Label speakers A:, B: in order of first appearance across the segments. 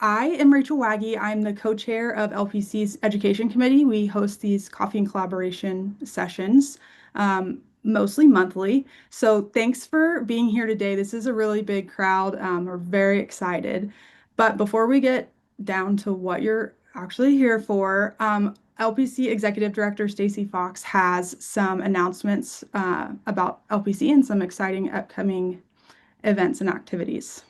A: I am Rachel Waggy. I'm the co-chair of LPC's Education Committee. We host these coffee and collaboration sessions, mostly monthly. So thanks for being here today. This is a really big crowd. We're very excited. But before we get down to what you're actually here for, LPC Executive Director Stacy Fox has some announcements about LPC and some exciting upcoming events and activities.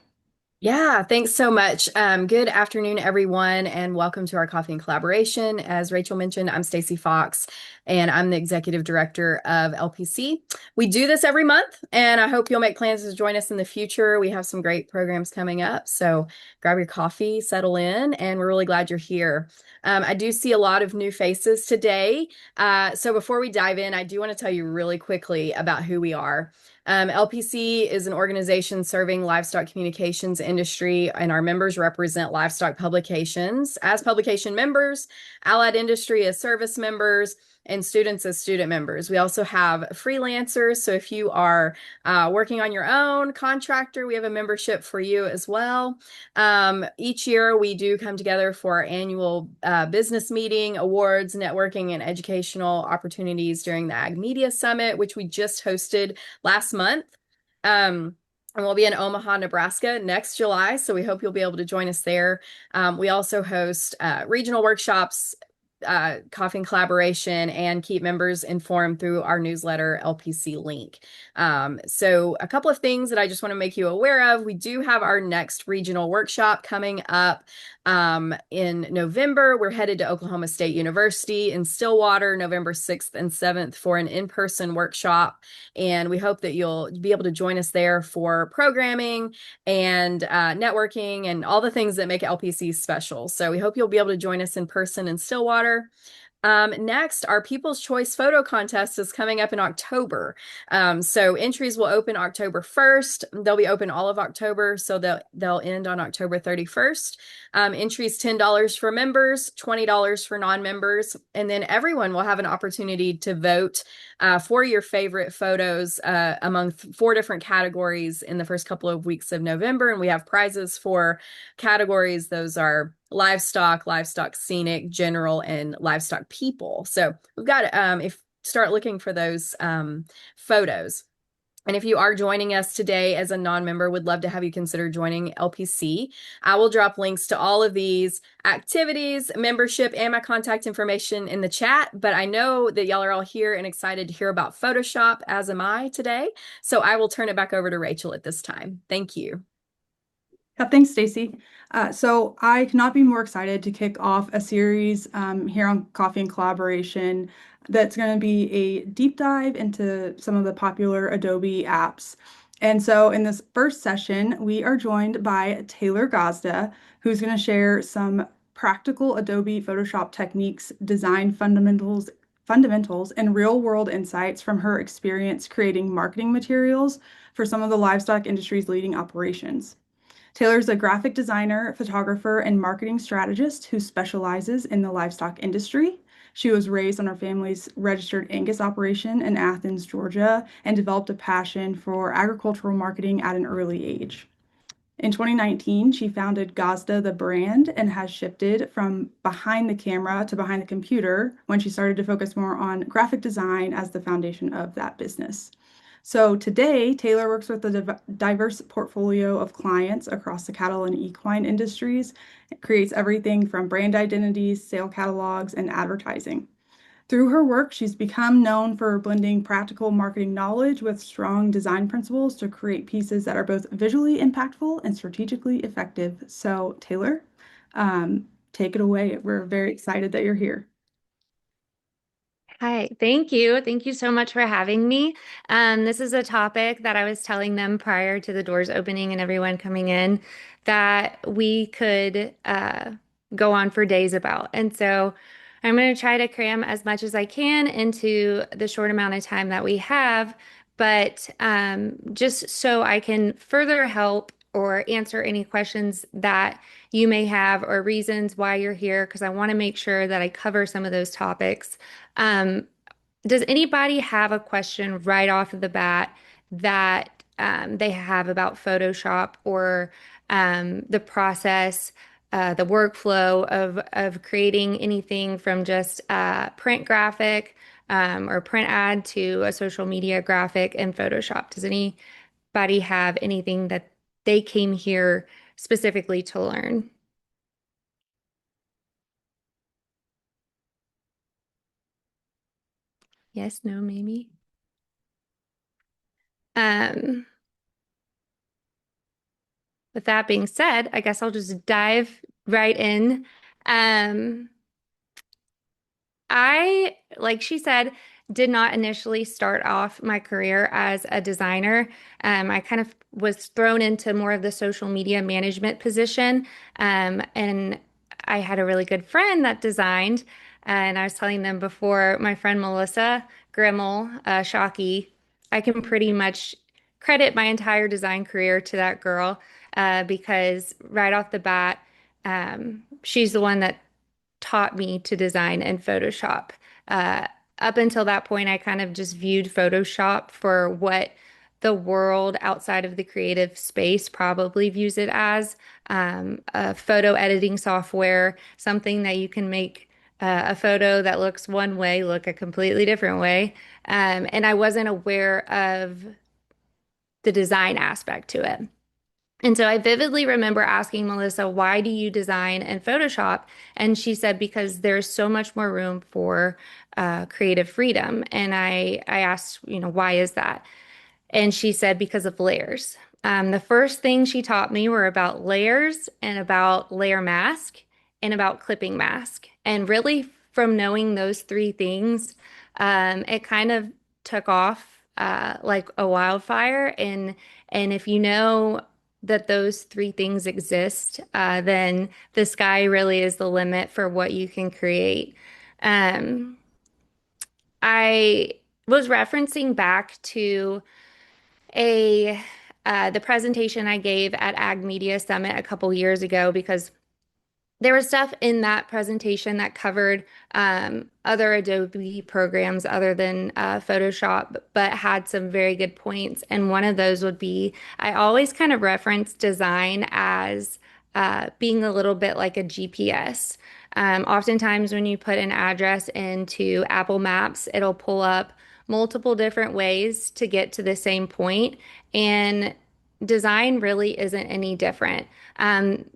B: Yeah, thanks so much. Good afternoon, everyone, and welcome to our Coffee and Collaboration. As Rachel mentioned, I'm Stacy Fox, and I'm the Executive Director of LPC. We do this every month, and I hope you'll make plans to join us in the future. We have some great programs coming up, so grab your coffee, settle in, and we're really glad you're here. I do see a lot of new faces today. So before we dive in, I do want to tell you really quickly about who we are. LPC is an organization serving livestock communications industry, and our members represent livestock publications as publication members, allied industry as service members, and students as student members. We also have freelancers. So if you are working on your own, contractor, we have a membership for you as well. Each year, we do come together for our annual business meeting, awards, networking, and educational opportunities during the Ag Media Summit, which we just hosted last month. And we'll be in Omaha, Nebraska next July. So we hope you'll be able to join us there. We also host regional workshops, coffee and collaboration, and keep members informed through our newsletter, LPC Link. So a couple of things that I just want to make you aware of. We do have our next regional workshop coming up in November. We're headed to Oklahoma State University in Stillwater, November 6th and 7th for an in-person workshop. And we hope that you'll be able to join us there for programming and networking and all the things that make LPC special. So we hope you'll be able to join us in person in Stillwater. Next, our People's Choice Photo Contest is coming up in October. So entries will open October 1st. They'll be open all of October, so they'll end on October 31st. Entries $10 for members, $20 for non-members, and then everyone will have an opportunity to vote for your favorite photos among four different categories in the first couple of weeks of November. And we have prizes for categories. Those are livestock scenic, general, and livestock people. So we've got if start looking for those photos. And if you are joining us today as a non-member, would love to have you consider joining LPC. I will drop links to all of these activities, membership, and my contact information in the chat. But I know that y'all are all here and excited to hear about Photoshop, as am I today. So I will turn it back over to Rachel at this time. Thank you.
A: Yeah, thanks, Stacy. So I cannot be more excited to kick off a series here on Coffee and Collaboration that's going to be a deep dive into some of the popular Adobe apps. And so in this first session, we are joined by Taylor Gazda, who's going to share some practical Adobe Photoshop techniques, design fundamentals, and real-world insights from her experience creating marketing materials for some of the livestock industry's leading operations. Taylor's a graphic designer, photographer, and marketing strategist who specializes in the livestock industry. She was raised on her family's registered Angus operation in Athens, Georgia, and developed a passion for agricultural marketing at an early age. In 2019, she founded Gazda, the brand, and has shifted from behind the camera to behind the computer when she started to focus more on graphic design as the foundation of that business. So today, Taylor works with a diverse portfolio of clients across the cattle and equine industries. It creates everything from brand identities, sale catalogs, and advertising. Through her work, she's become known for blending practical marketing knowledge with strong design principles to create pieces that are both visually impactful and strategically effective. So, Taylor, take it away. We're very excited that you're here.
C: Hi, thank you. Thank you so much for having me. This is a topic that I was telling them prior to the doors opening and everyone coming in that we could go on for days about. And so I'm going to try to cram as much as I can into the short amount of time that we have, but just so I can further help or answer any questions that you may have or reasons why you're here, because I want to make sure that I cover some of those topics. Um, does anybody have a question right off of the bat that they have about Photoshop or the process? the workflow of creating anything from just print graphic or print ad to a social media graphic in Photoshop. Does anybody have anything that they came here specifically to learn? Yes, no, maybe. Um, with that being said, I guess I'll just dive right in. Um, I, like she said, did not initially start off my career as a designer. I kind of was thrown into more of the social media management position. And I had a really good friend that designed, and I was telling them before, my friend Melissa Grimmel, Shockey, I can pretty much credit my entire design career to that girl, because right off the bat, she's the one that taught me to design in Photoshop. Uh, Up until that point, I kind of just viewed Photoshop for what the world outside of the creative space probably views it as, a photo editing software, something that you can make a photo that looks one way look a completely different way. And I wasn't aware of the design aspect to it. And so I vividly remember asking Melissa, why do you design in Photoshop? And she said, because there's so much more room for creative freedom. And I asked, why is that? And she said, because of layers. The first thing she taught me were about layers and about layer mask and about clipping mask. And really, from knowing those three things, it kind of took off like a wildfire. And if you know that those three things exist, then the sky really is the limit for what you can create. Um, I was referencing back to a the presentation I gave at Ag Media Summit a couple years ago because there was stuff in that presentation that covered other Adobe programs other than Photoshop, but had some very good points. And one of those would be I always kind of reference design as being a little bit like a GPS. Oftentimes, when you put an address into Apple Maps, it'll pull up multiple different ways to get to the same point. And design really isn't any different.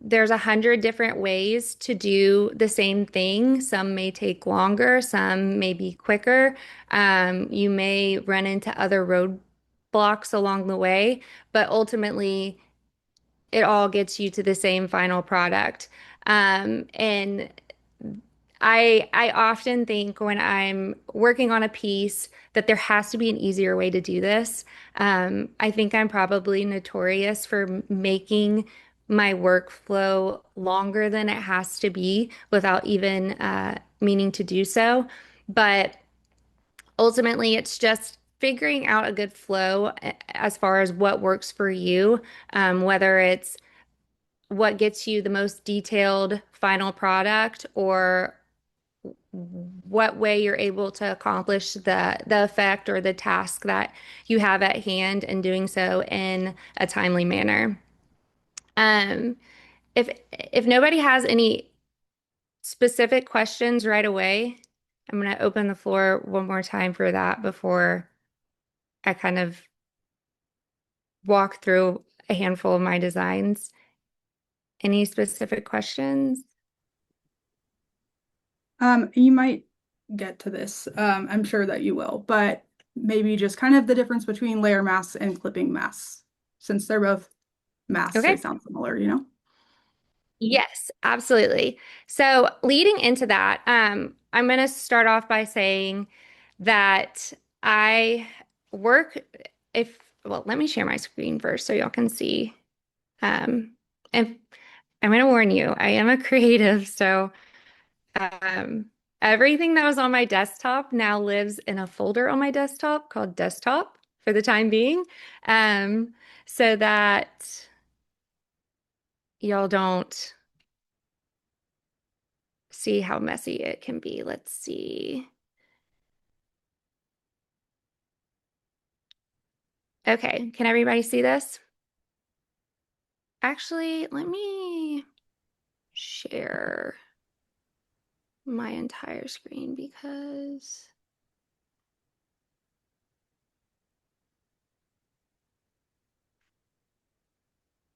C: There's 100 different ways to do the same thing. Some may take longer, some may be quicker. You may run into other roadblocks along the way, but ultimately, it all gets you to the same final product. And I often think when I'm working on a piece that there has to be an easier way to do this. I think I'm probably notorious for making my workflow longer than it has to be without even meaning to do so. But ultimately, it's just figuring out a good flow as far as what works for you, whether it's what gets you the most detailed final product or what way you're able to accomplish the effect or the task that you have at hand and doing so in a timely manner. Um, if nobody has any specific questions right away, I'm going to open the floor one more time for that before I kind of walk through a handful of my designs. Any specific questions?
A: You might get to this. I'm sure that you will, but maybe just kind of the difference between layer masks and clipping masks, since they're both masks, they
C: Okay.
A: sound similar, you know?
C: Yes, absolutely. So leading into that, I'm going to start off by saying that I work well, let me share my screen first so y'all can see. Um, and I'm going to warn you, I am a creative, so um, everything that was on my desktop now lives in a folder on my desktop called Desktop for the time being, so that y'all don't see how messy it can be. Let's see. Okay, can everybody see this? Actually, let me share my entire screen because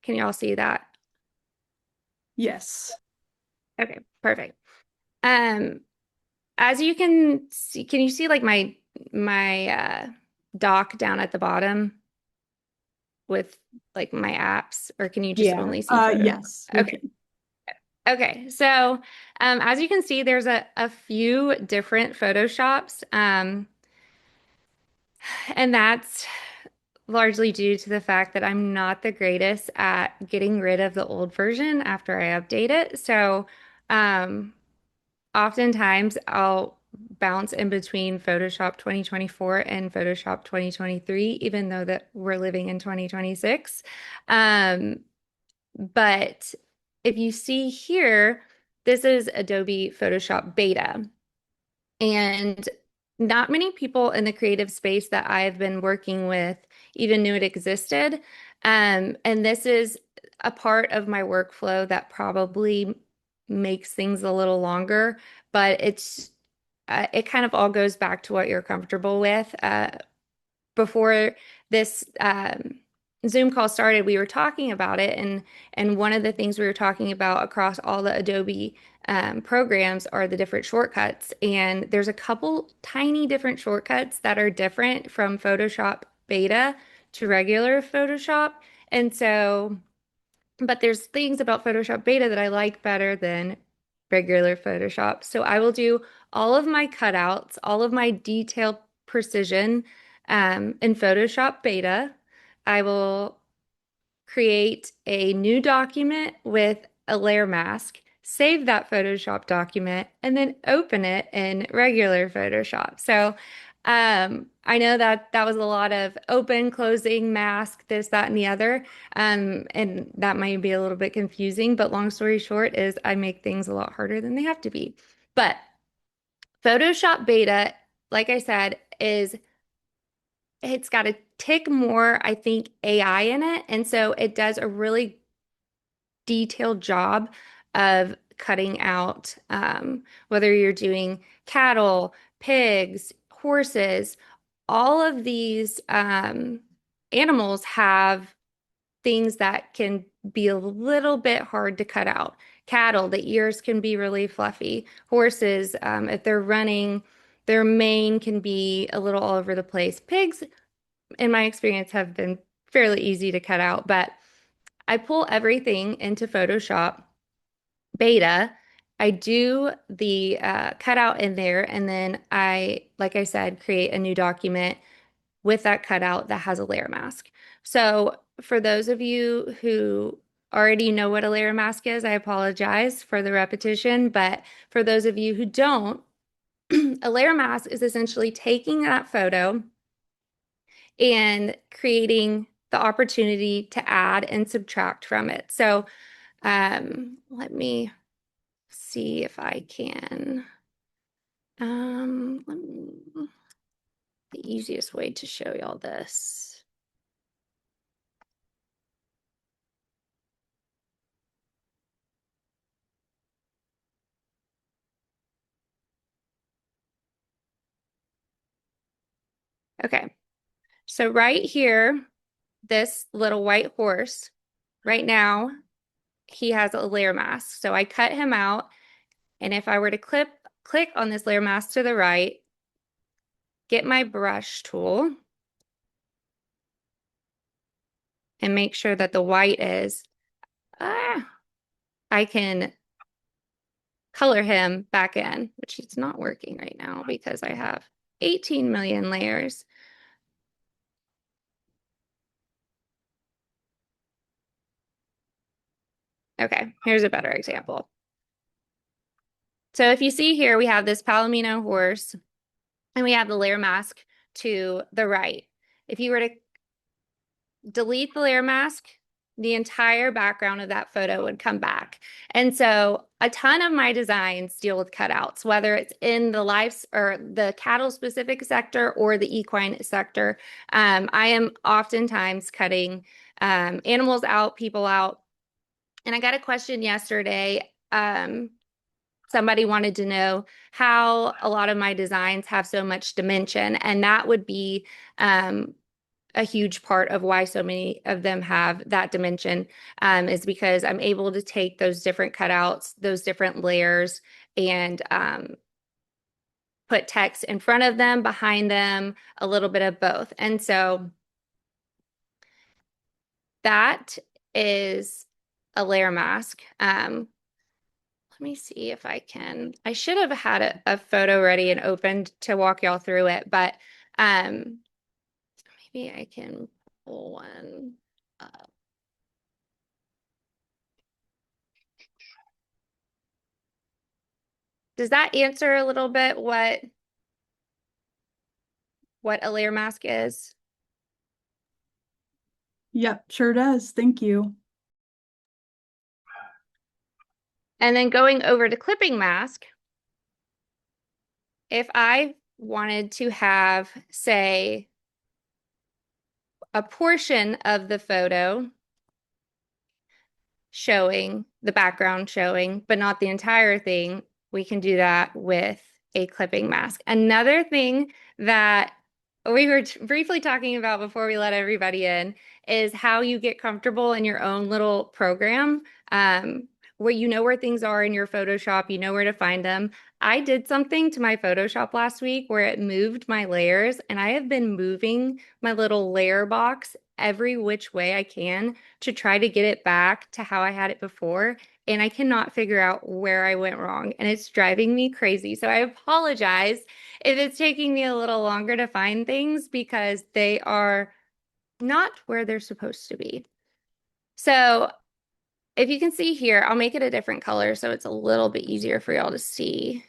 C: can y'all see that?
A: Yes.
C: Okay, perfect. Um, as you can see, can you see like my dock down at the bottom with like my apps, or can you just
A: Yeah.
C: only see photo?
A: Yes, we
C: Okay.
A: can.
C: Okay, so as you can see, there's a few different Photoshops, and that's largely due to the fact that I'm not the greatest at getting rid of the old version after I update it. So um, oftentimes I'll bounce in between Photoshop 2024 and Photoshop 2023, even though that we're living in 2026. Um, but if you see here, this is Adobe Photoshop Beta. And not many people in the creative space that I've been working with even knew it existed. And this is a part of my workflow that probably makes things a little longer, but it kind of all goes back to what you're comfortable with. Before this Zoom call started, we were talking about it, and one of the things we were talking about across all the Adobe programs are the different shortcuts. And there's a couple tiny different shortcuts that are different from Photoshop Beta to regular Photoshop. And so, but there's things about Photoshop Beta that I like better than regular Photoshop. So I will do all of my cutouts, all of my detail precision in Photoshop Beta. I will create a new document with a layer mask, save that Photoshop document, and then open it in regular Photoshop. So I know that that was a lot of open, closing, mask, this, that, and the other. And that might be a little bit confusing, but long story short is I make things a lot harder than they have to be. But Photoshop Beta, like I said, it's got a tick more, I think, AI in it. And so it does a really detailed job of cutting out whether you're doing cattle, pigs, horses, all of these animals have things that can be a little bit hard to cut out. Cattle, the ears can be really fluffy. Horses, if they're running, their mane can be a little all over the place. Pigs, in my experience, have been fairly easy to cut out, but I pull everything into Photoshop Beta. I do the cutout in there, and then like I said, create a new document with that cutout that has a layer mask. So for those of you who already know what a layer mask is, I apologize for the repetition, but for those of you who don't, a layer mask is essentially taking that photo and creating the opportunity to add and subtract from it. So let me see if I can. Let me, the easiest way to show y'all this. Okay, so right here, this little white horse, right now, he has a layer mask. So I cut him out, and if I were to click on this layer mask to the right, get my brush tool, and make sure that the white is, I can color him back in, which is not working right now because I have 18 million layers. Okay, here's a better example. So if you see here, we have this Palomino horse and we have the layer mask to the right. If you were to delete the layer mask, the entire background of that photo would come back. And so a ton of my designs deal with cutouts, whether it's in the lives or the cattle specific sector or the equine sector. I am oftentimes cutting animals out, people out. And I got a question yesterday somebody wanted to know how a lot of my designs have so much dimension, and that would be a huge part of why so many of them have that dimension, is because I'm able to take those different cutouts, those different layers, and put text in front of them, behind them, a little bit of both. And so that is a layer mask. Let me see if I should have had a photo ready and opened to walk y'all through it, but maybe I can pull one up. Does that answer a little bit what a layer mask is?
A: Yep, sure does. Thank you.
C: And then going over to clipping mask, if I wanted to have, say, a portion of the photo showing, the background showing, but not the entire thing, we can do that with a clipping mask. Another thing that we were briefly talking about before we let everybody in is how you get comfortable in your own little program, where you know where things are in your Photoshop, you know where to find them. I did something to my Photoshop last week where it moved my layers, and I have been moving my little layer box every which way I can to try to get it back to how I had it before. And I cannot figure out where I went wrong, and it's driving me crazy. So I apologize if it's taking me a little longer to find things because they are not where they're supposed to be. So if you can see here, I'll make it a different color so it's a little bit easier for y'all to see.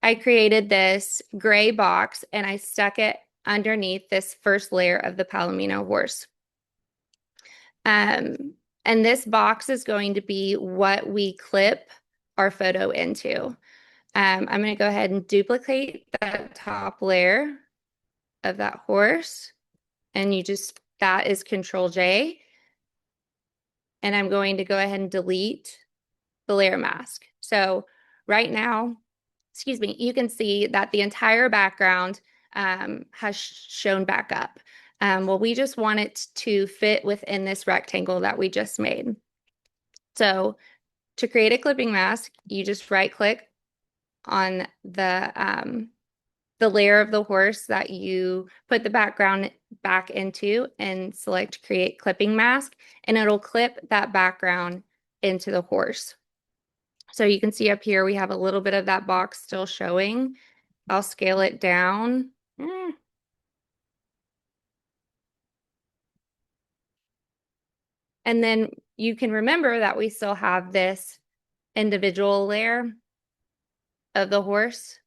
C: I created this gray box and I stuck it underneath this first layer of the Palomino horse. And this box is going to be what we clip our photo into. I'm going to go ahead and duplicate that top layer of that horse. And that is Control J. And I'm going to go ahead and delete the layer mask. So right now, excuse me, you can see that the entire background has shown back up. Well, we just want it to fit within this rectangle that we just made. So to create a clipping mask, you just right click on the layer of the horse that you put the background back into and select create clipping mask, and it'll clip that background into the horse. So you can see up here, we have a little bit of that box still showing. I'll scale it down. And then you can remember that we still have this individual layer of the horse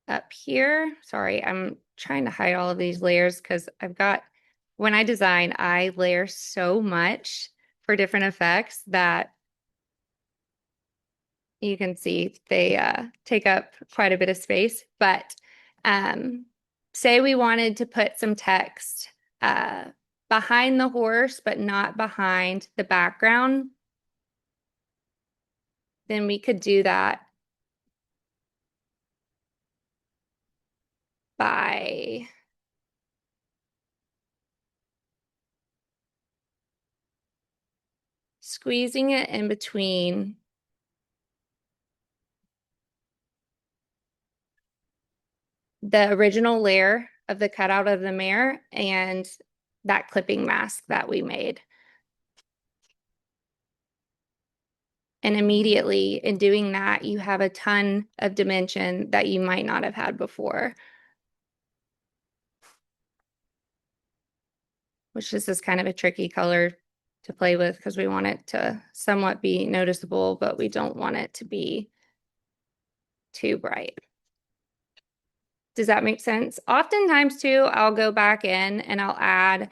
C: up here. Sorry, I'm trying to hide all of these layers because when I design, I layer so much for different effects that you can see they take up quite a bit of space. But say we wanted to put some text behind the horse, but not behind the background, then we could do that by squeezing it in between the original layer of the cutout of the mare and that clipping mask that we made. And immediately in doing that, you have a ton of dimension that you might not have had before, which this is kind of a tricky color to play with because we want it to somewhat be noticeable, but we don't want it to be too bright. Does that make sense? Oftentimes too, I'll go back in and I'll add,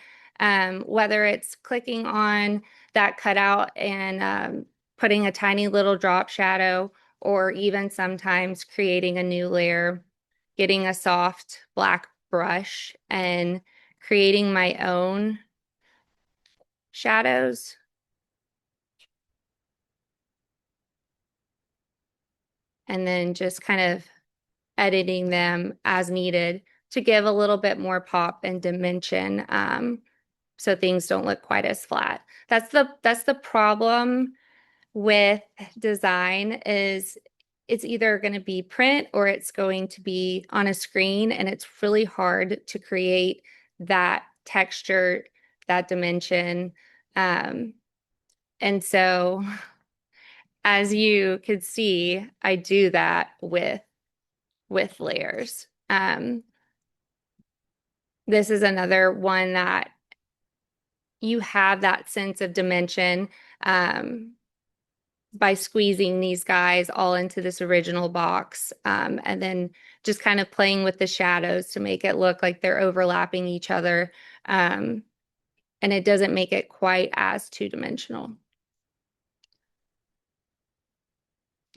C: whether it's clicking on that cutout and putting a tiny little drop shadow, or even sometimes creating a new layer, getting a soft black brush and creating my own shadows. and then just kind of editing them as needed to give a little bit more pop and dimension, so things don't look quite as flat. That's the problem with design is it's either going to be print or it's going to be on a screen, and it's really hard to create that texture, that dimension. Um, and so, as you could see, I do that with layers. This is another one that you have that sense of dimension. By squeezing these guys all into this original box, and then just kind of playing with the shadows to make it look like they're overlapping each other. And it doesn't make it quite as two-dimensional.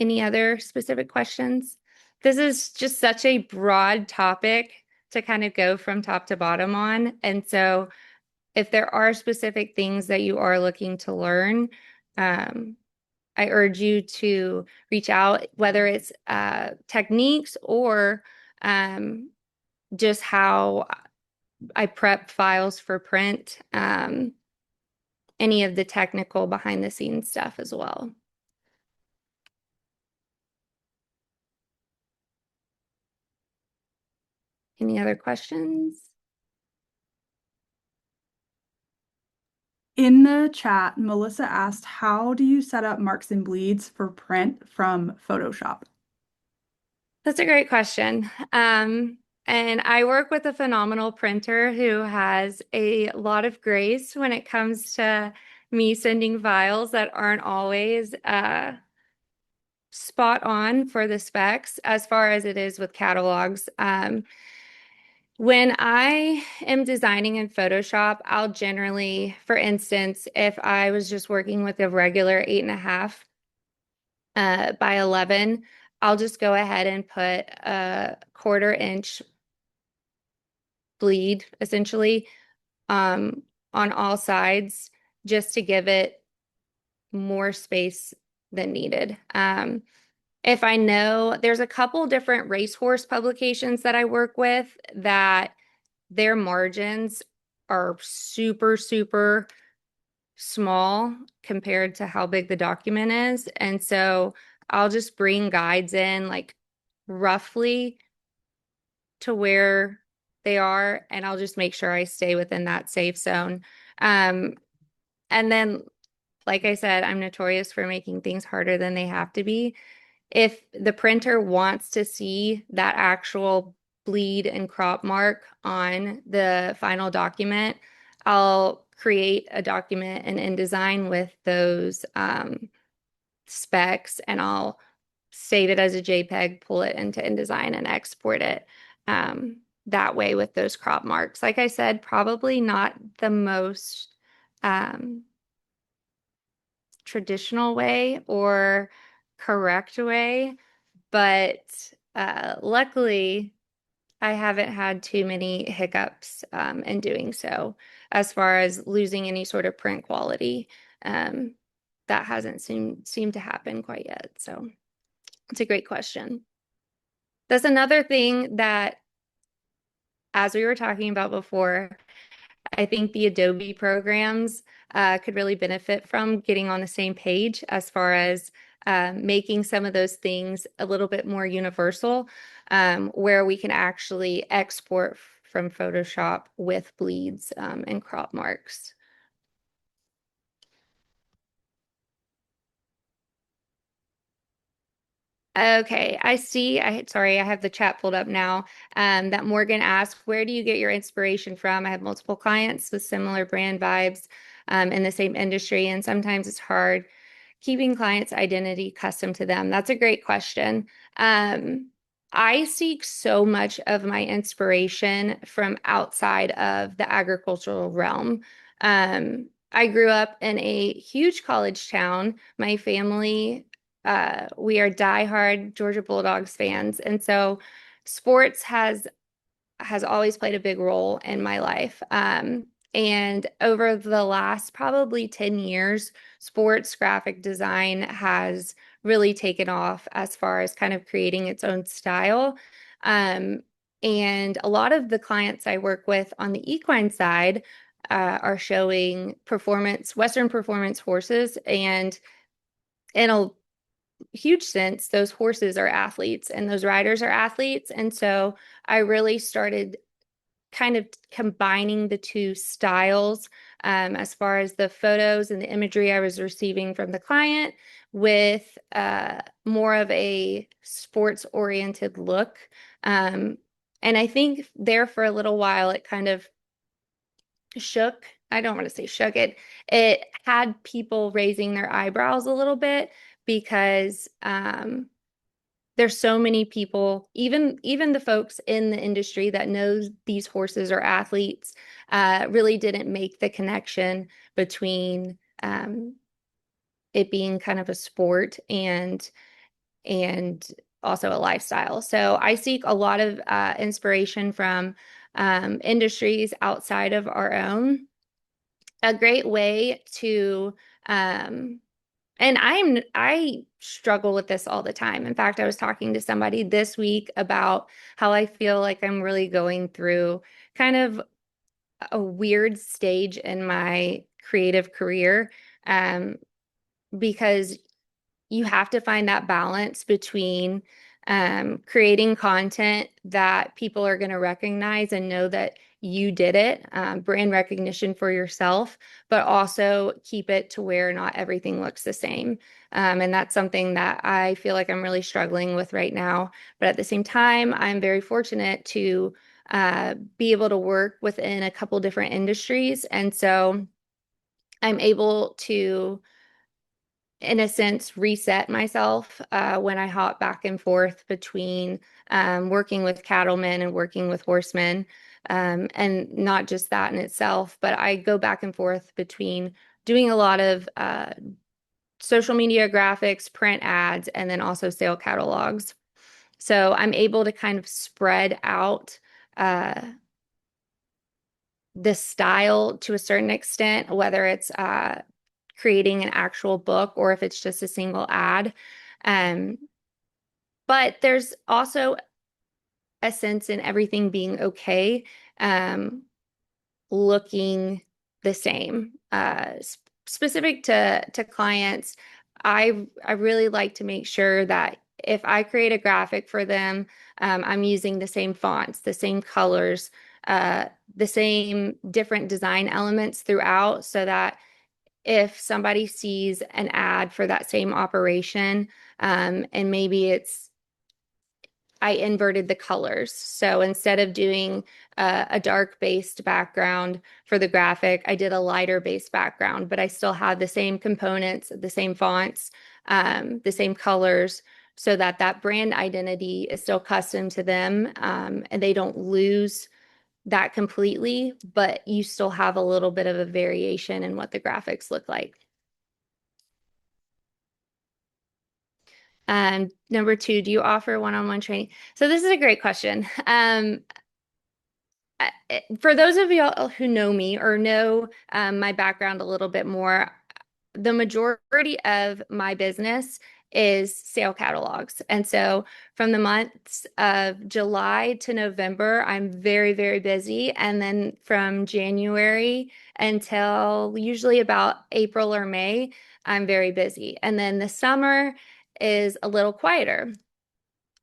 C: Any other specific questions? This is just such a broad topic to kind of go from top to bottom on. And so if there are specific things that you are looking to learn, I urge you to reach out, whether it's techniques or just how I prep files for print, any of the technical behind the scenes stuff as well. Any other questions?
A: In the chat, Melissa asked, how do you set up marks and bleeds for print from Photoshop?
C: That's a great question. And I work with a phenomenal printer who has a lot of grace when it comes to me sending files that aren't always spot on for the specs as far as it is with catalogs. When I am designing in Photoshop, I'll generally, for instance, if I was just working with a regular 8.5 by 11, I'll just go ahead and put a 1/4 inch bleed essentially on all sides just to give it more space than needed. If I know there's a couple different racehorse publications that I work with that their margins are super, super small compared to how big the document is. And so I'll just bring guides in like roughly to where they are, and I'll just make sure I stay within that safe zone. And then, like I said, I'm notorious for making things harder than they have to be. If the printer wants to see that actual bleed and crop mark on the final document, I'll create a document in InDesign with those specs, and I'll save it as a JPEG, pull it into InDesign, and export it that way with those crop marks. Like I said, probably not the most traditional way or correct way, but luckily I haven't had too many hiccups in doing so as far as losing any sort of print quality. That hasn't seemed to happen quite yet. So it's a great question. That's another thing that, as we were talking about before, I think the Adobe programs could really benefit from getting on the same page as far as making some of those things a little bit more universal, where we can actually export from Photoshop with bleeds and crop marks. Okay, I see. Sorry, I have the chat pulled up now. That Morgan asked, where do you get your inspiration from? I have multiple clients with similar brand vibes in the same industry, and sometimes it's hard keeping clients' identity custom to them. That's a great question. I seek so much of my inspiration from outside of the agricultural realm. I grew up in a huge college town. My family we are diehard Georgia Bulldogs fans, and so sports has always played a big role in my life. And over the last probably 10 years, sports graphic design has really taken off as far as kind of creating its own style. And a lot of the clients I work with on the equine side are showing Western performance horses, and in a huge sense, those horses are athletes and those riders are athletes. And so I really started kind of combining the two styles as far as the photos and the imagery I was receiving from the client with more of a sports-oriented look. And I think there for a little while, it kind of shook. I don't want to say shook it. It had people raising their eyebrows a little bit because there's so many people, even the folks in the industry that knows these horses are athletes, really didn't make the connection between it being kind of a sport and also a lifestyle. So I seek a lot of inspiration from industries outside of our own. A great way to and I struggle with this all the time. In fact, I was talking to somebody this week about how I feel like I'm really going through kind of a weird stage in my creative career, um, because you have to find that balance between creating content that people are going to recognize and know that you did it, brand recognition for yourself, but also keep it to where not everything looks the same. And that's something that I feel like I'm really struggling with right now. But at the same time, I'm very fortunate to be able to work within a couple different industries. And so I'm able to, in a sense, reset myself when I hop back and forth between working with cattlemen and working with horsemen. And not just that in itself, but I go back and forth between doing a lot of social media graphics, print ads, and then also sale catalogs. So I'm able to kind of spread out uh, the style to a certain extent, whether it's creating an actual book or if it's just a single ad. Um, but there's also a sense in everything being okay, um, looking the same. Specific to clients, I really like to make sure that if I create a graphic for them, I'm using the same fonts, the same colors, the same different design elements throughout, so that if somebody sees an ad for that same operation, and maybe I inverted the colors. So instead of doing a dark based background for the graphic, I did a lighter based background, but I still have the same components, the same fonts, the same colors, so that that brand identity is still custom to them, and they don't lose that completely, but you still have a little bit of a variation in what the graphics look like. Number two, do you offer one-on-one training? So this is a great question. For those of y'all who know me or know my background a little bit more, the majority of my business is sale catalogs. And so from the months of July to November, I'm very, very busy. And then from January until usually about April or May, I'm very busy. And then the summer is a little quieter.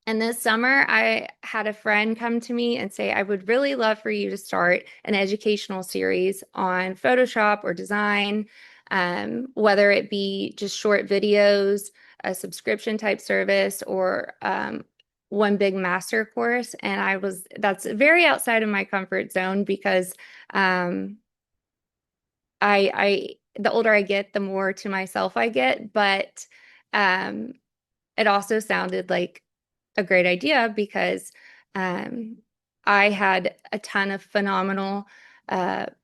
C: And this summer, I had a friend come to me and say, I would really love for you to start an educational series on Photoshop or design, whether it be just short videos, a subscription type service, or one big master course. And that's very outside of my comfort zone because the older I get, the more to myself I get. But it also sounded like a great idea because I had a ton of phenomenal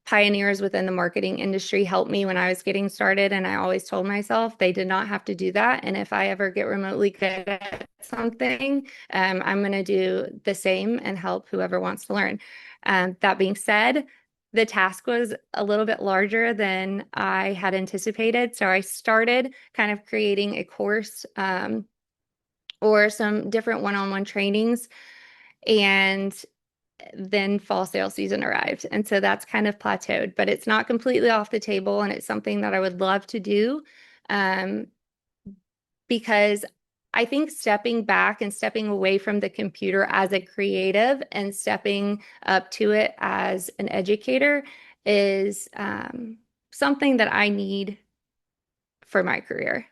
C: pioneers within the marketing industry help me when I was getting started. And I always told myself they did not have to do that. And if I ever get remotely good at something, I'm going to do the same and help whoever wants to learn. That being said, the task was a little bit larger than I had anticipated. So I started kind of creating a course or some different one-on-one trainings. And then fall sale season arrived. And so that's kind of plateaued, but it's not completely off the table. And it's something that I would love to do um, because I think stepping back and stepping away from the computer as a creative and stepping up to it as an educator is something that I need for my career.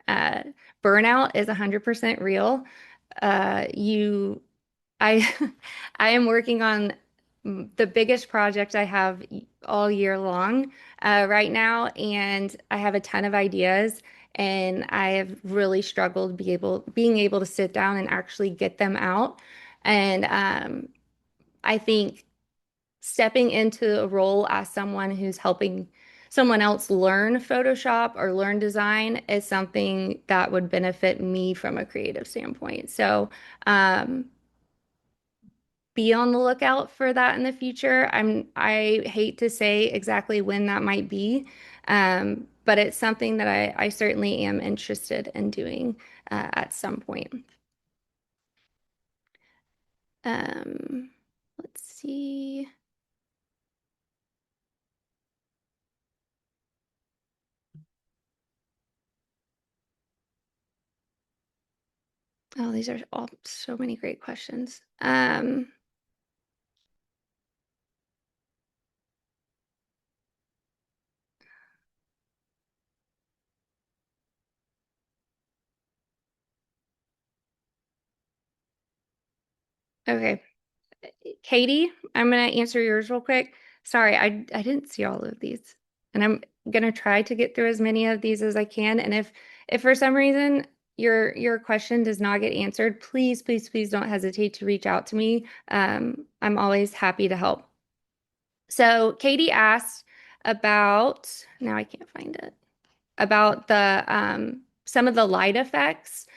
C: Burnout is 100% real. You I I am working on the biggest project I have all year long right now, and I have a ton of ideas, and I have really struggled being able to sit down and actually get them out. And I think stepping into a role as someone who's helping someone else learn Photoshop or learn design is something that would benefit me from a creative standpoint. So, be on the lookout for that in the future. I hate to say exactly when that might be, but it's something that I certainly am interested in doing at some point. Let's see. Oh, these are all so many great questions. Okay. Katie, I'm going to answer yours real quick. Sorry, I didn't see all of these. And I'm going to try to get through as many of these as I can. And if for some reason your question does not get answered, please, please, please don't hesitate to reach out to me. I'm always happy to help. So Katie asked about, now I can't find it, about the some of the light effects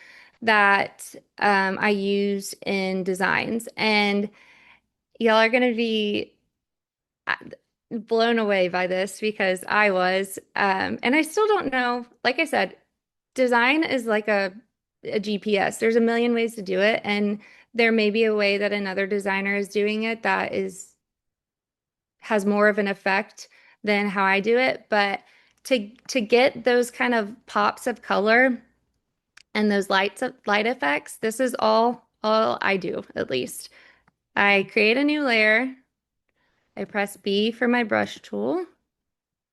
C: that I use in designs. And y'all are going to be uh, blown away by this because I was. And I still don't know. Like I said, design is like a GPS. There's a million ways to do it. And there may be a way that another designer is doing it that has more of an effect than how I do it. But to get those kind of pops of color and those light effects, this is all I do, at least. I create a new layer. I press B for my brush tool.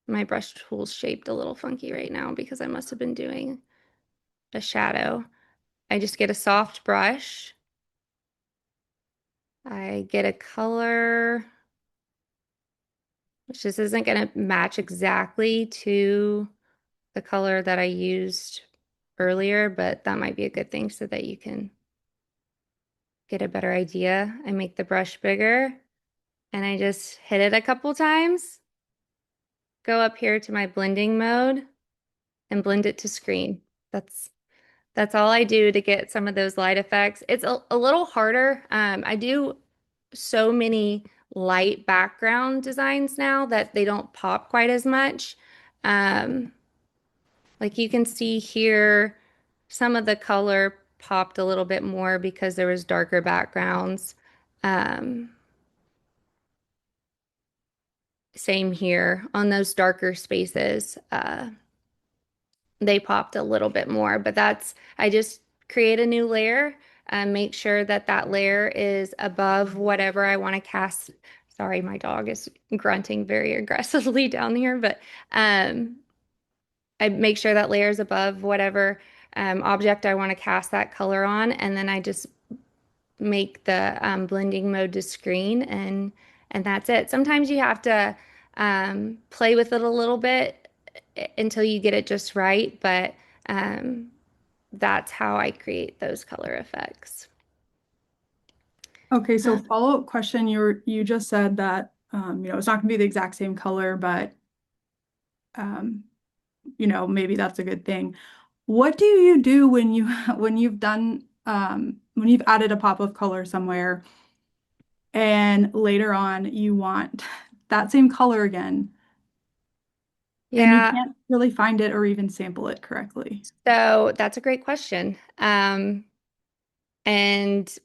C: My brush tool's shaped a little funky right now because I must have been doing a shadow. I just get a soft brush. I get a color, which just isn't going to match exactly to the color that I used earlier, but that might be a good thing so that you can get a better idea. I make the brush bigger and I just hit it a couple times. Go up here to my blending mode and blend it to screen. That's all I do to get some of those light effects. It's a little harder. I do so many light background designs now that they don't pop quite as much. Um, like you can see here, some of the color popped a little bit more because there was darker backgrounds. Um, Same here on those darker spaces. They popped a little bit more, but I just create a new layer and make sure that that layer is above whatever I want to cast. Sorry, my dog is grunting very aggressively down here, but um, I make sure that layer is above whatever object I want to cast that color on, and then I just make the blending mode to screen, and that's it. Sometimes you have to play with it a little bit until you get it just right, but um, that's how I create those color effects.
A: Okay, so follow-up question, you just said that it's not gonna be the exact same color, but um, maybe that's a good thing. What do you do when you when you've done when you've added a pop of color somewhere and later on you want that same color again, and you
C: Yeah,
A: can't really find it or even sample it correctly.
C: so that's a great question. And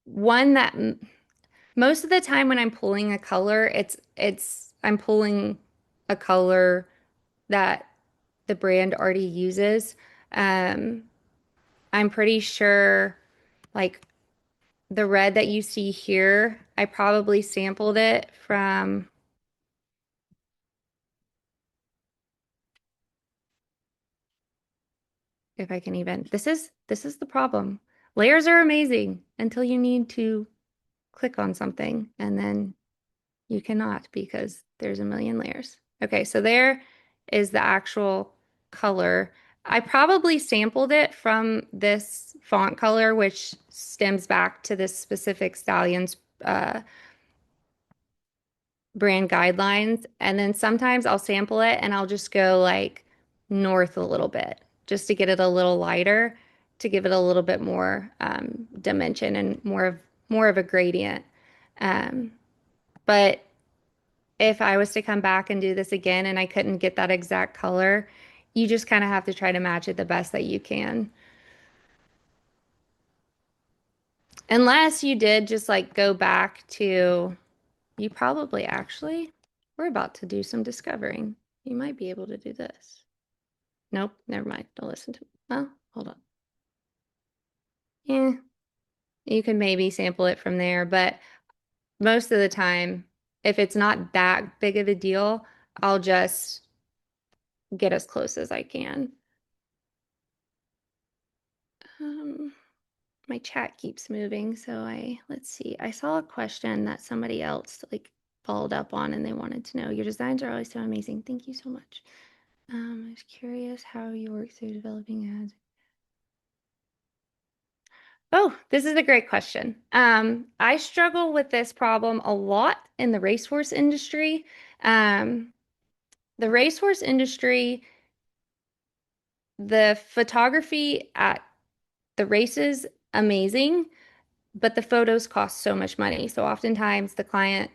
C: one that most of the time when I'm pulling a color, it's I'm pulling a color that the brand already uses. Um, I'm pretty sure like the red that you see here, I probably sampled it from, if I can even, this is the problem. Layers are amazing until you need to click on something and then you cannot because there's a million layers. Okay, so there is the actual color. I probably sampled it from this font color, which stems back to this specific stallion's brand guidelines. And then sometimes I'll sample it and I'll just go like north a little bit just to get it a little lighter, to give it a little bit more dimension and more of a gradient. Um, but if I was to come back and do this again and I couldn't get that exact color, you just kind of have to try to match it the best that you can. Unless you did just like go back to, you probably actually, we're about to do some discovering. You might be able to do this. Nope, never mind. Don't listen to me. Well, hold on. Yeah, you can maybe sample it from there, but most of the time, if it's not that big of a deal, I'll just get as close as I can. Um, my chat keeps moving, so let's see. I saw a question that somebody else like followed up on and they wanted to know, your designs are always so amazing. Thank you so much. I was curious how you work through developing ads. Oh, this is a great question. I struggle with this problem a lot in the racehorse industry. Um, the racehorse industry, the photography at the races, amazing, but the photos cost so much money. So oftentimes the client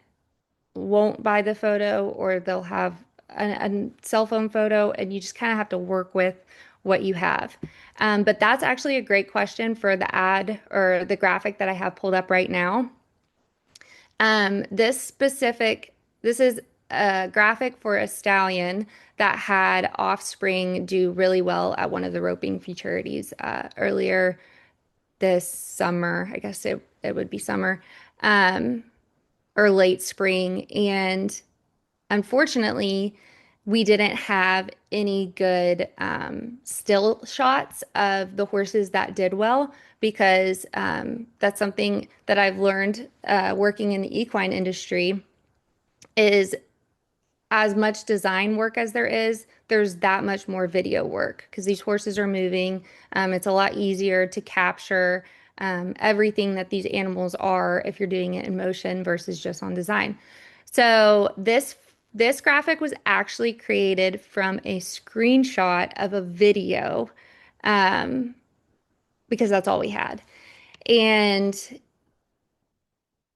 C: won't buy the photo or they'll have a cell phone photo and you just kind of have to work with what you have. But that's actually a great question for the ad or the graphic that I have pulled up right now. This is a graphic for a stallion that had Offspring do really well at one of the roping futurities earlier this summer. I guess it would be summer, um, or late spring. And unfortunately, we didn't have any good still shots of the horses that did well because that's something that I've learned working in the equine industry is as much design work as there's that much more video work because these horses are moving. It's a lot easier to capture everything that these animals are if you're doing it in motion versus just on design. So this graphic was actually created from a screenshot of a video um, because that's all we had. And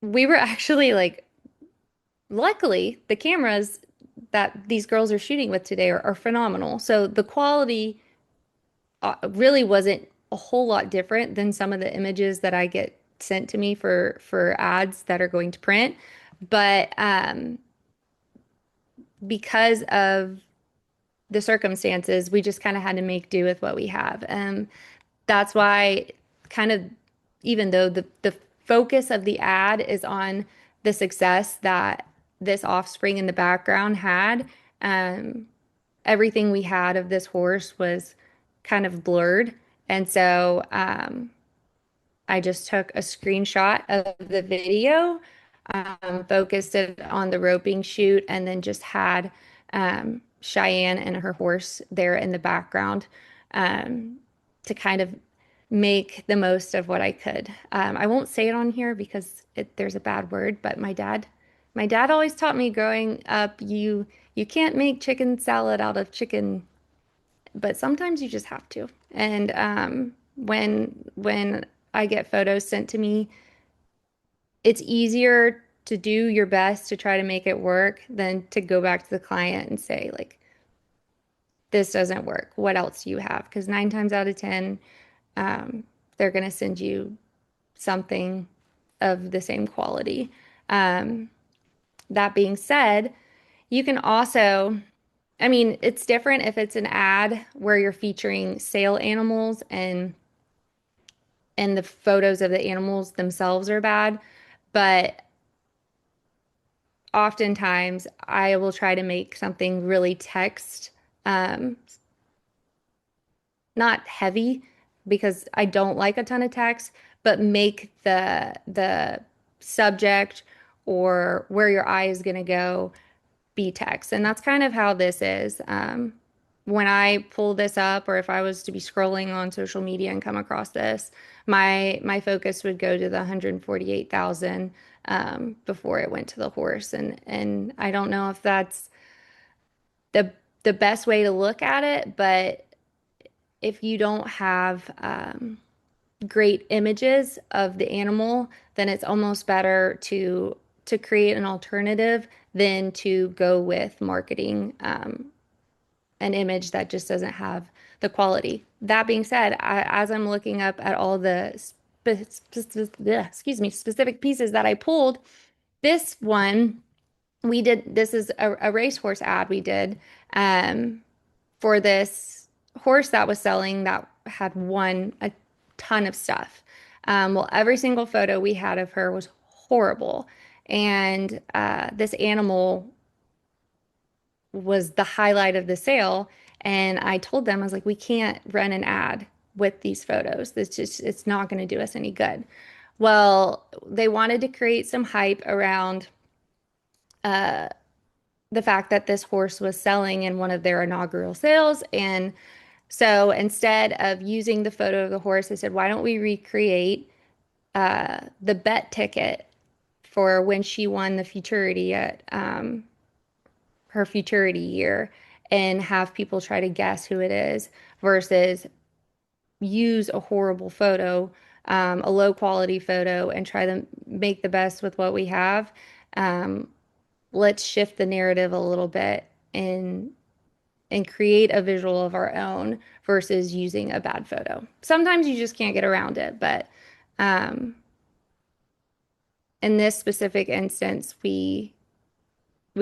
C: we were actually like, luckily, the cameras that these girls are shooting with today are phenomenal. So the quality really wasn't a whole lot different than some of the images that I get sent to me for ads that are going to print. But because of the circumstances, we just kind of had to make do with what we have. That's why kind of even though the focus of the ad is on the success that this offspring in the background had, um, everything we had of this horse was kind of blurred. And so I just took a screenshot of the video, focused it on the roping shoot, and then just had Cheyenne and her horse there in the background to kind of make the most of what I could. I won't say it on here because there's a bad word, but my dad always taught me growing up, you can't make chicken salad out of chicken, but sometimes you just have to. And when I get photos sent to me, it's easier to do your best to try to make it work than to go back to the client and say, like, this doesn't work. What else do you have? Because 9 times out of 10, they're going to send you something of the same quality. Um, that being said, you can also, I mean, it's different if it's an ad where you're featuring sale animals and the photos of the animals themselves are bad, but oftentimes I will try to make something really text, um, not heavy because I don't like a ton of text, but make the subject or where your eye is going to go be text. And that's kind of how this is. When I pull this up, or if I was to be scrolling on social media and come across this, my focus would go to the 148,000 before it went to the horse. And I don't know if that's the the best way to look at it, but if you don't have great images of the animal, then it's almost better to create an alternative than to go with marketing an image that just doesn't have the quality. That being said, as I'm looking up at all the excuse me, specific pieces that I pulled, this one we did. This is a racehorse ad we did um, for this horse that was selling that had won a ton of stuff. Well, every single photo we had of her was horrible. And this animal was the highlight of the sale. And I told them, I was like, we can't run an ad with these photos. It's not going to do us any good. Well, they wanted to create some hype around the fact that this horse was selling in one of their inaugural sales. And so instead of using the photo of the horse, I said, why don't we recreate the bet ticket for when she won the futurity at her futurity year and have people try to guess who it is versus use a horrible photo, a low quality photo, and try to make the best with what we have. Um, let's shift the narrative a little bit and create a visual of our own versus using a bad photo. Sometimes you just can't get around it, but um, in this specific instance, we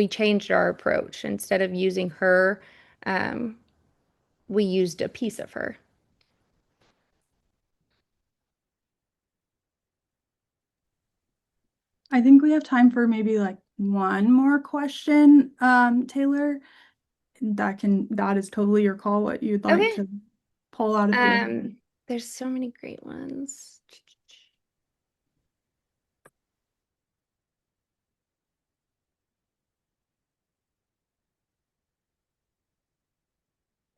C: changed our approach. Instead of using her, um, we used a piece of her.
A: I think we have time for maybe like one more question, Taylor. That is totally your call, what you'd like
C: Okay.
A: to pull out of your.
C: There's so many great ones.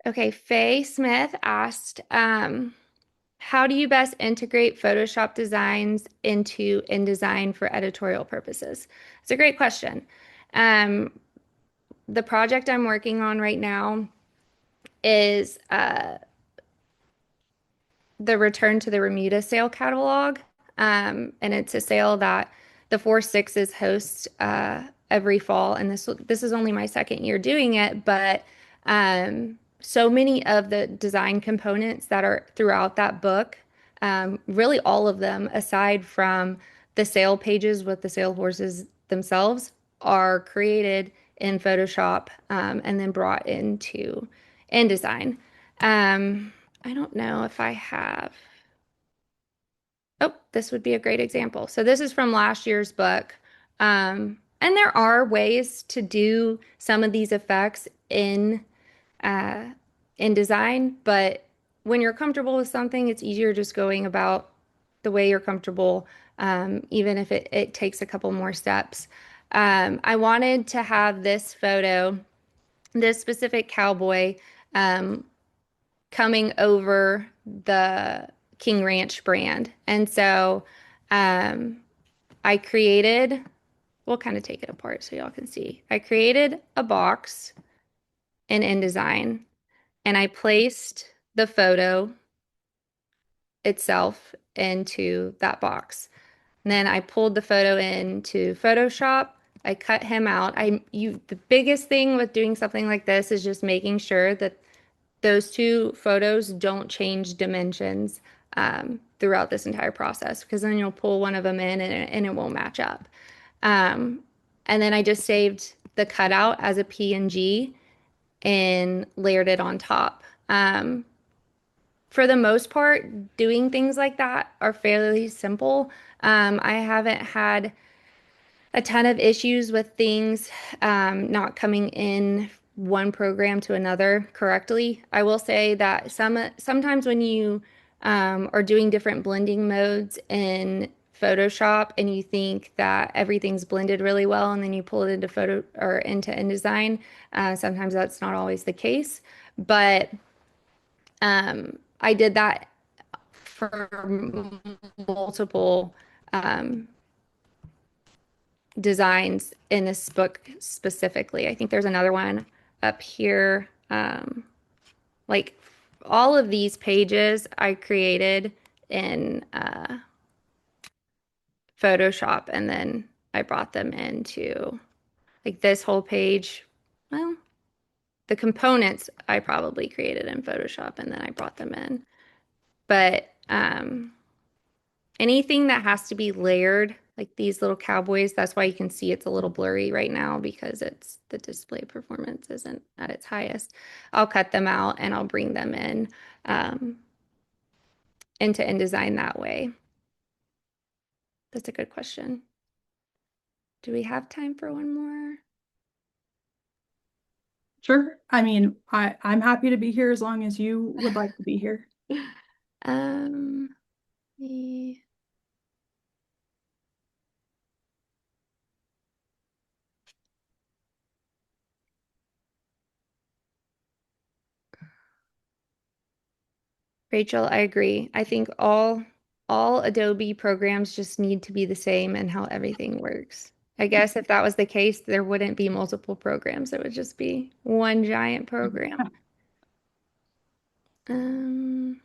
C: Okay, Faye Smith asked, how do you best integrate Photoshop designs into InDesign for editorial purposes? It's a great question. Um, the project I'm working on right now is the Return to the Remuda sale catalog. And it's a sale that the Four Sixes host every fall. And this is only my second year doing it, but so many of the design components that are throughout that book, really all of them, aside from the sale pages with the sale horses themselves, are created in Photoshop and then brought into InDesign. I don't know if I have. Oh, this would be a great example. So this is from last year's book. And there are ways to do some of these effects uh, in design, but when you're comfortable with something, it's easier just going about the way you're comfortable, even if it takes a couple more steps. I wanted to have this photo, this specific cowboy, um, coming over the King Ranch brand. And so um, I created, we'll kind of take it apart so y'all can see. I created a box in InDesign and I placed the photo itself into that box. And then I pulled the photo into Photoshop. I cut him out. The biggest thing with doing something like this is just making sure that those two photos don't change dimensions throughout this entire process, because then you'll pull one of them in and it won't match up. Um, and then I just saved the cutout as a PNG and layered it on top. For the most part, doing things like that are fairly simple. I haven't had a ton of issues with things not coming in one program to another correctly. I will say that sometimes when you are doing different blending modes in Photoshop and you think that everything's blended really well, and then you pull it into photo or into InDesign, sometimes that's not always the case. But I did that for multiple designs in this book specifically. I think there's another one up here. Like all of these pages I created in Photoshop, and then I brought them into like this whole page. Well, the components I probably created in Photoshop and then I brought them in. But anything that has to be layered, like these little cowboys, that's why you can see it's a little blurry right now, because it's the display performance isn't at its highest. I'll cut them out and I'll bring them in into InDesign that way. That's a good question. Do we have time for one more?
A: Sure. I mean, I'm happy to be here as long as you would like to be here.
C: Um, the- Rachel, I agree. I think all Adobe programs just need to be the same in how everything works. I guess if that was the case, there wouldn't be multiple programs. It would just be one giant program. Um,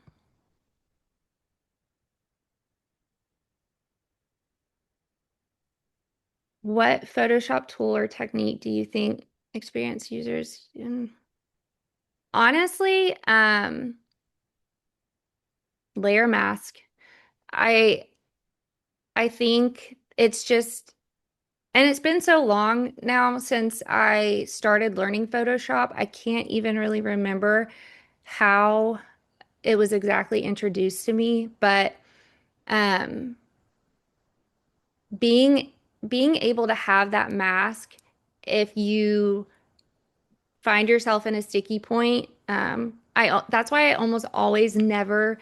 C: what Photoshop tool or technique do you think experienced users honestly, layer mask. I I think it's just, and it's been so long now since I started learning Photoshop, I can't even really remember how it was exactly introduced to me, but um, being being able to have that mask, if you find yourself in a sticky point, that's why I almost always never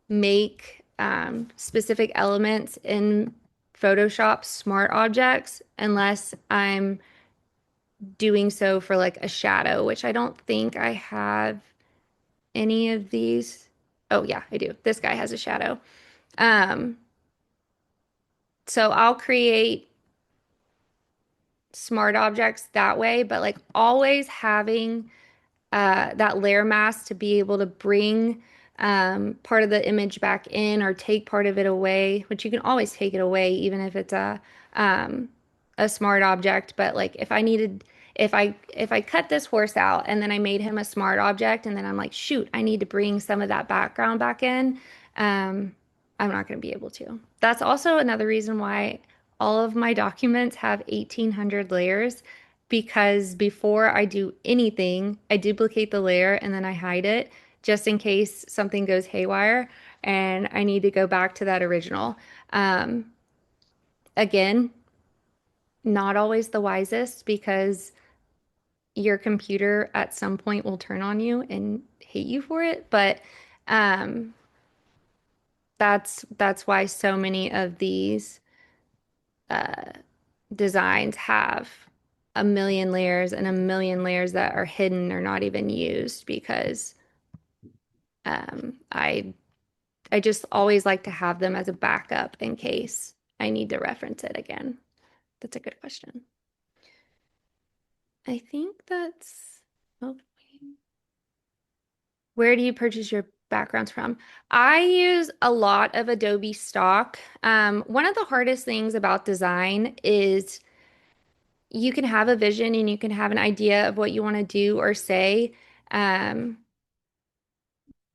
C: make specific elements in Photoshop smart objects unless I'm doing so for like a shadow, which I don't think I have any of these. Oh yeah, I do. This guy has a shadow. Um, so I'll create smart objects that way, but like always having that layer mask to be able to bring part of the image back in or take part of it away, which you can always take it away, even if it's a smart object. But like if I cut this horse out and then I made him a smart object, and then I'm like, shoot, I need to bring some of that background back in. I'm not going to be able to. That's also another reason why all of my documents have 1,800 layers, because before I do anything, I duplicate the layer and then I hide it just in case something goes haywire and I need to go back to that original. Um, Again, not always the wisest, because your computer at some point will turn on you and hate you for it, but um, that's why so many of these designs have a million layers and a million layers that are hidden or not even used, because I just always like to have them as a backup in case I need to reference it again. That's a good question. I think that's, oh, where do you purchase your backgrounds from. I use a lot of Adobe stock. One of the hardest things about design is you can have a vision and you can have an idea of what you want to do or say. Um,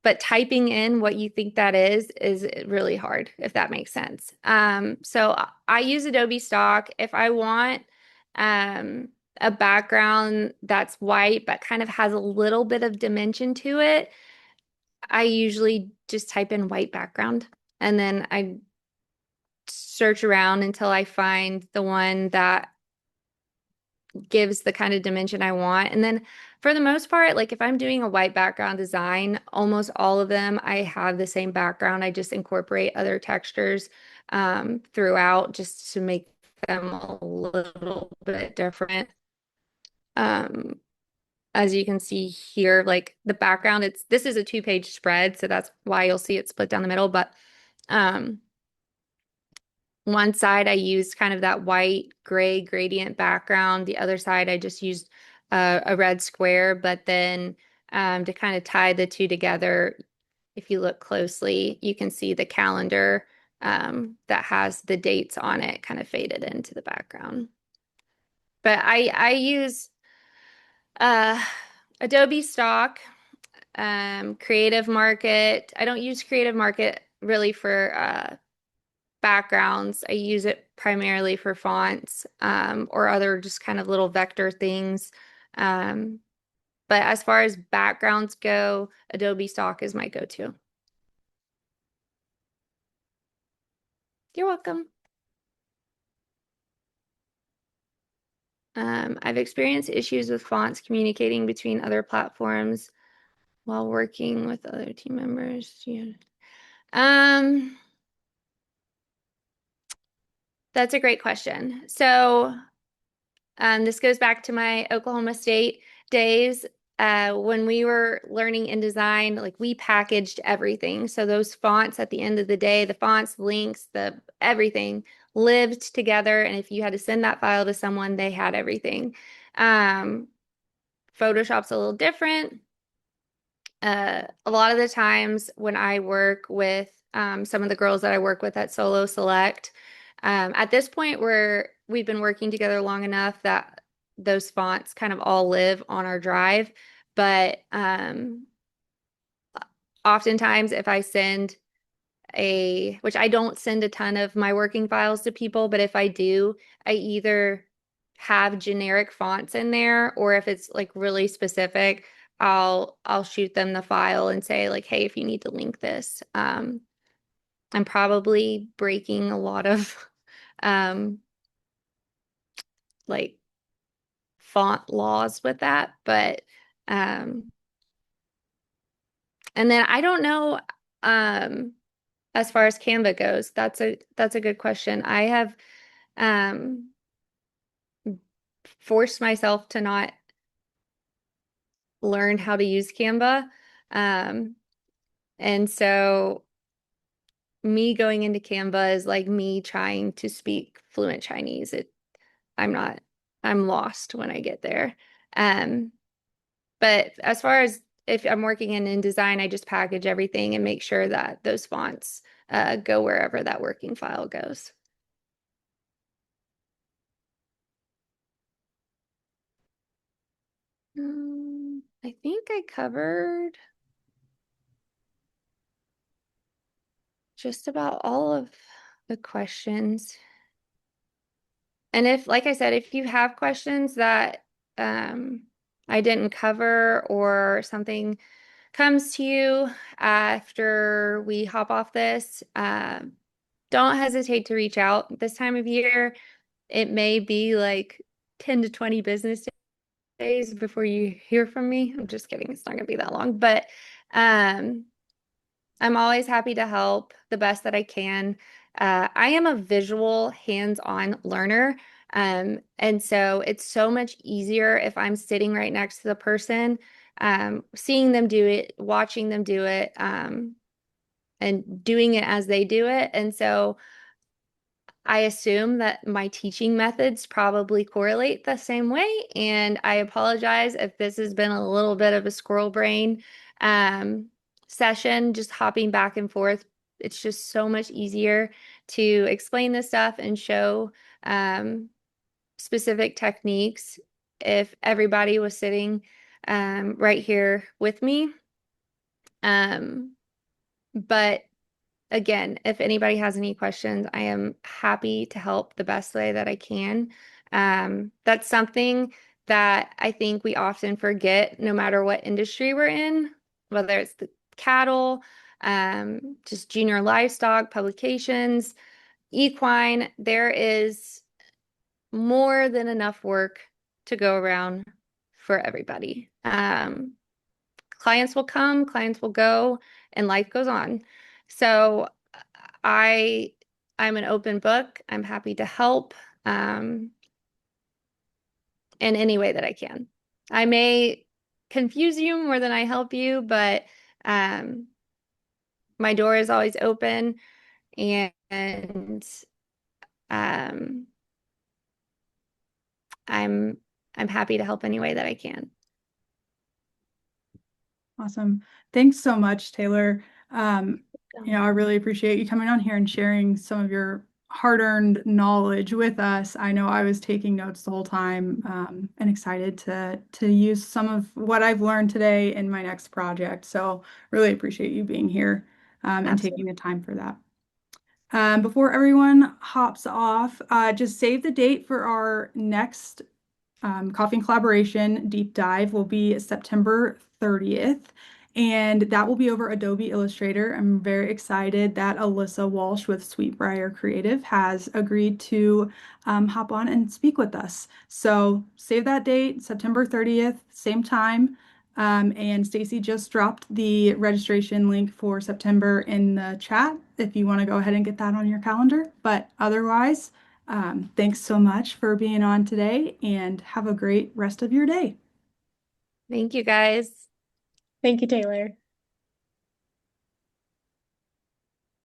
C: but typing in what you think that is really hard, if that makes sense. So I use Adobe stock. If I want um, a background that's white but kind of has a little bit of dimension to it, I usually just type in white background and then I search around until I find the one that gives the kind of dimension I want. And then for the most part, like if I'm doing a white background design, almost all of them, I have the same background. I just incorporate other textures throughout just to make them a little bit different. Um, as you can see here, like the background, this is a 2-page spread, so that's why you'll see it split down the middle. But um, one side I used kind of that white gray gradient background. The other side I just used a red square. But then to kind of tie the two together, if you look closely, you can see the calendar that has the dates on it kind of faded into the background. But I use uh, Adobe stock, Creative Market. I don't use Creative Market really for backgrounds. I use it primarily for fonts or other just kind of little vector things. Um, but as far as backgrounds go, Adobe stock is my go-to. You're welcome. I've experienced issues with fonts communicating between other platforms while working with other team members. Yeah. That's a great question. So this goes back to my Oklahoma State days. When we were learning InDesign, like we packaged everything. So those fonts at the end of the day, the fonts, links, the everything lived together. And if you had to send that file to someone, they had everything. Photoshop's a little different. A lot of the times when I work with some of the girls that I work with at Solo Select, at this point we've been working together long enough that those fonts kind of all live on our drive. But oftentimes if I send which I don't send a ton of my working files to people, but if I do, I either have generic fonts in there, or if it's like really specific, I'll shoot them the file and say like, hey, if you need to link this. I'm probably breaking a lot of um like font laws with that, but um and then I don't know as far as Canva goes. That's a good question. I have um forced myself to not learn how to use Canva. Um, and so me going into Canva is like me trying to speak fluent Chinese. I'm lost when I get there. Um, but as far as if I'm working in InDesign, I just package everything and make sure that those fonts go wherever that working file goes. I think I covered just about all of the questions. And if, like I said, if you have questions that I didn't cover or something comes to you after we hop off this, don't hesitate to reach out. This time of year, it may be like 10 to 20 business days before you hear from me. I'm just kidding. It's not going to be that long, but um, I'm always happy to help the best that I can. I am a visual, hands-on learner. And so it's so much easier if I'm sitting right next to the person, seeing them do it, watching them do it, and doing it as they do it. And so I assume that my teaching methods probably correlate the same way. And I apologize if this has been a little bit of a squirrel brain. session, just hopping back and forth. It's just so much easier to explain this stuff and show specific techniques if everybody was sitting right here with me. But again, if anybody has any questions, I am happy to help the best way that I can. That's something that I think we often forget, no matter what industry we're in, whether it's the cattle, just junior livestock, publications, equine, there is more than enough work to go around for everybody. Clients will come, clients will go, and life goes on. So I I'm an open book. I'm happy to help in any way that I can. I may confuse you more than I help you, but um, my door is always open, and um, I'm I'm happy to help any way that I can.
A: Awesome. Thanks so much, Taylor. I really appreciate you coming on here and sharing some of your hard-earned knowledge with us. I know I was taking notes the whole time, and excited to use some of what I've learned today in my next project. So really appreciate you being here, and taking the time for that. Before everyone hops off, just save the date for our next Coffee and Collaboration deep dive will be September 30th, and that will be over Adobe Illustrator. I'm very excited that Alyssa Walsh with Sweetbriar Creative has agreed to hop on and speak with us. So save that date, September 30th, same time. And Stacy just dropped the registration link for September in the chat if you want to go ahead and get that on your calendar. But otherwise, thanks so much for being on today and have a great rest of your day.
C: Thank you, guys.
D: Thank you, Taylor.